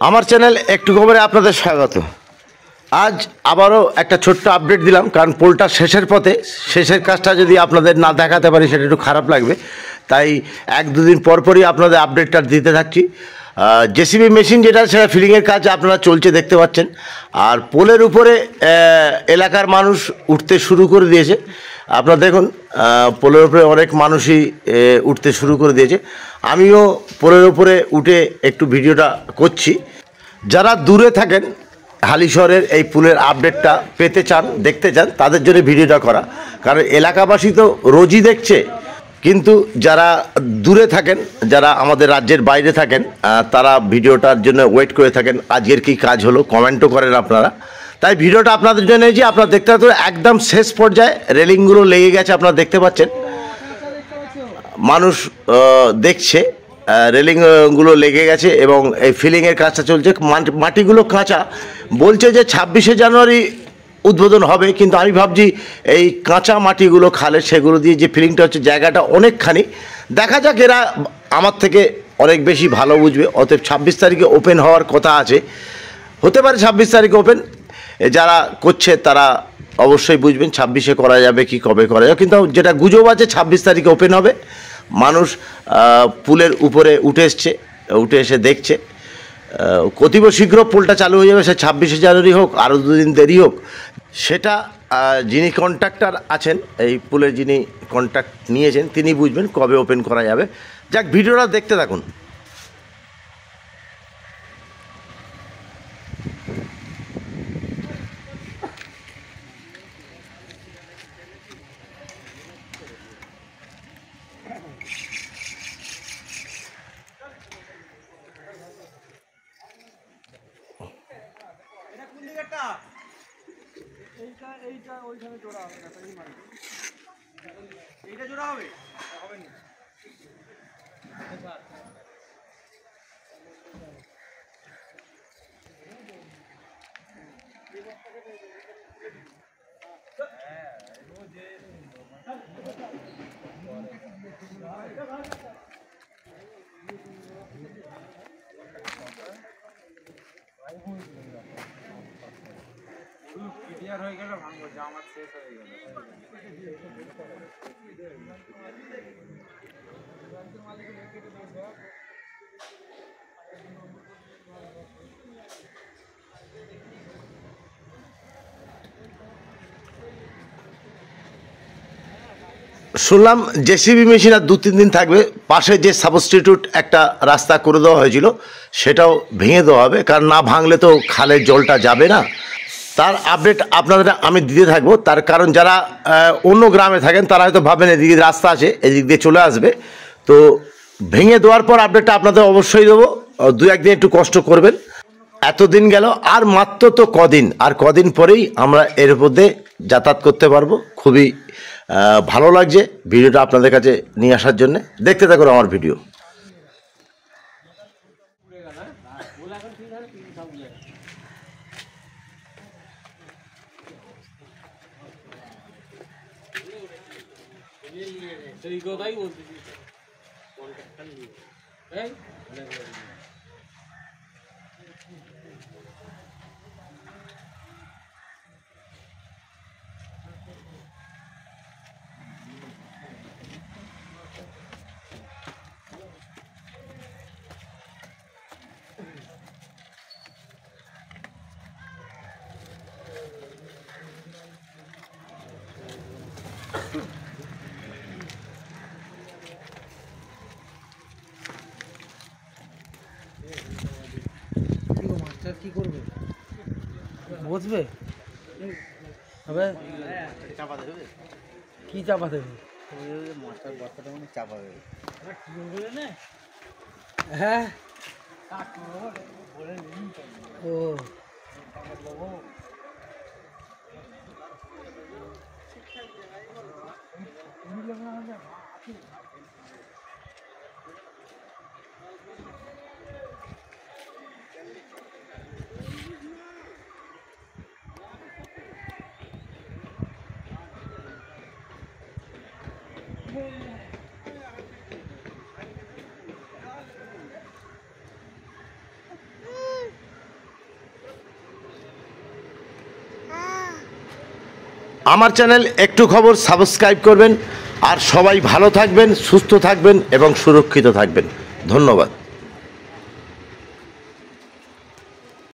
আমার চ্যানেল একটু খবরে আপনাদের স্বাগত। আজ আবারও একটা ছোট্ট আপডেট দিলাম, কারণ পোলটা শেষের পথে। শেষের কাজটা যদি আপনাদের না দেখাতে পারি সেটা একটু খারাপ লাগবে, তাই এক দুদিন পরপরই আপনাদের আপডেটটা দিতে থাকছি। জেসিবি মেশিন যেটা, সেটা ফিলিংয়ের কাজ আপনারা চলছে দেখতে পাচ্ছেন। আর পোলের উপরে এলাকার মানুষ উঠতে শুরু করে দিয়েছে। আপনারা দেখুন, পোলের উপরে অনেক মানুষই উঠতে শুরু করে দিয়েছে। আমিও পোলের উপরে উঠে একটু ভিডিওটা করছি। যারা দূরে থাকেন, হালিশহরের এই পুলের আপডেটটা পেতে চান, দেখতে চান, তাদের জন্য ভিডিওটা করা। কারণ এলাকাবাসী তো রোজই দেখছে, কিন্তু যারা দূরে থাকেন, যারা আমাদের রাজ্যের বাইরে থাকেন, তারা ভিডিওটার জন্য ওয়েট করে থাকেন আজকের কী কাজ হলো, কমেন্টও করেন আপনারা। তাই ভিডিওটা আপনাদের জন্য যে আপনারা দেখতে পাচ্ছেন একদম শেষ পর্যায়ে রেলিংগুলো লেগে গেছে, আপনারা দেখতে পাচ্ছেন। মানুষ দেখছে রেলিংগুলো লেগে গেছে এবং এই ফিলিংয়ের কাজটা চলছে। মাটিগুলো কাঁচা, বলছে যে 26শে জানুয়ারি উদ্বোধন হবে, কিন্তু আমি ভাবছি এই কাঁচা মাটিগুলো খালে সেগুলো দিয়ে যে ফিলিংটা হচ্ছে, জায়গাটা অনেকখানি। দেখা যাক, এরা আমার থেকে অনেক বেশি ভালো বুঝবে। অতএব 26 তারিখে ওপেন হওয়ার কথা আছে, হতে পারে 26 তারিখে ওপেন। যারা করছে তারা অবশ্যই বুঝবেন 26শে করা যাবে কি কবে করা যাবে, কিন্তু যেটা গুজব আছে 26 তারিখে ওপেন হবে। মানুষ পুলের উপরে উঠে এসে দেখছে। অতীব শীঘ্র পুলটা চালু হয়ে যাবে, সে 26শে জানুয়ারি হোক, আরও দুদিন দেরি হোক, সেটা যিনি কন্ট্রাক্টর আছেন, এই পুলের যিনি কন্ট্রাক্ট নিয়েছেন, তিনি বুঝবেন কবে ওপেন করা যাবে। যাক, ভিডিওটা দেখতে থাকুন। এইটা ওইখানে জোড়া হবে না, এইটা জোড়া হবে হবে না। ক্লিয়ার হয়ে গেল, ভাঙবো, জামাত শেষ হয়ে গেল। শুনলাম জেসিবি মেশিন আর 2-3 দিন থাকবে। পাশে যে সাবস্টিটিউট একটা রাস্তা করে দেওয়া হয়েছিল সেটাও ভেঙে দেওয়া হবে, কারণ না ভাঙলে তো খালের জলটা যাবে না। তার আপডেট আপনাদের আমি দিতে থাকবো। তার কারণ যারা অন্য গ্রামে থাকেন তারা হয়তো ভাবেন এদিকে রাস্তা আছে, এদিক দিয়ে চলে আসবে। তো ভেঙে দেওয়ার পর আপডেটটা আপনাদের অবশ্যই দেবো। 2-1 দিন একটু কষ্ট করবেন। এতদিন গেল, আর মাত্র তো কদিন, আর কদিন পরেই আমরা এর মধ্যে যাতায়াত করতে পারবো। খুবই ভালো লাগছে ভিডিওটা আপনাদের কাছে নিয়ে আসার জন্য। দেখতে থাকুন আমার ভিডিও। কি করবে, বসবে হবে, চাপা দেবে, কি চাপা দেবে, মাছটার বস্তাটা মানে চাপা দেবে। হ্যাঁ ও আমার চ্যানেল একটু খবর সাবস্ক্রাইব করবেন। আর সবাই ভালো থাকবেন, সুস্থ থাকবেন এবং সুরক্ষিত থাকবেন। ধন্যবাদ।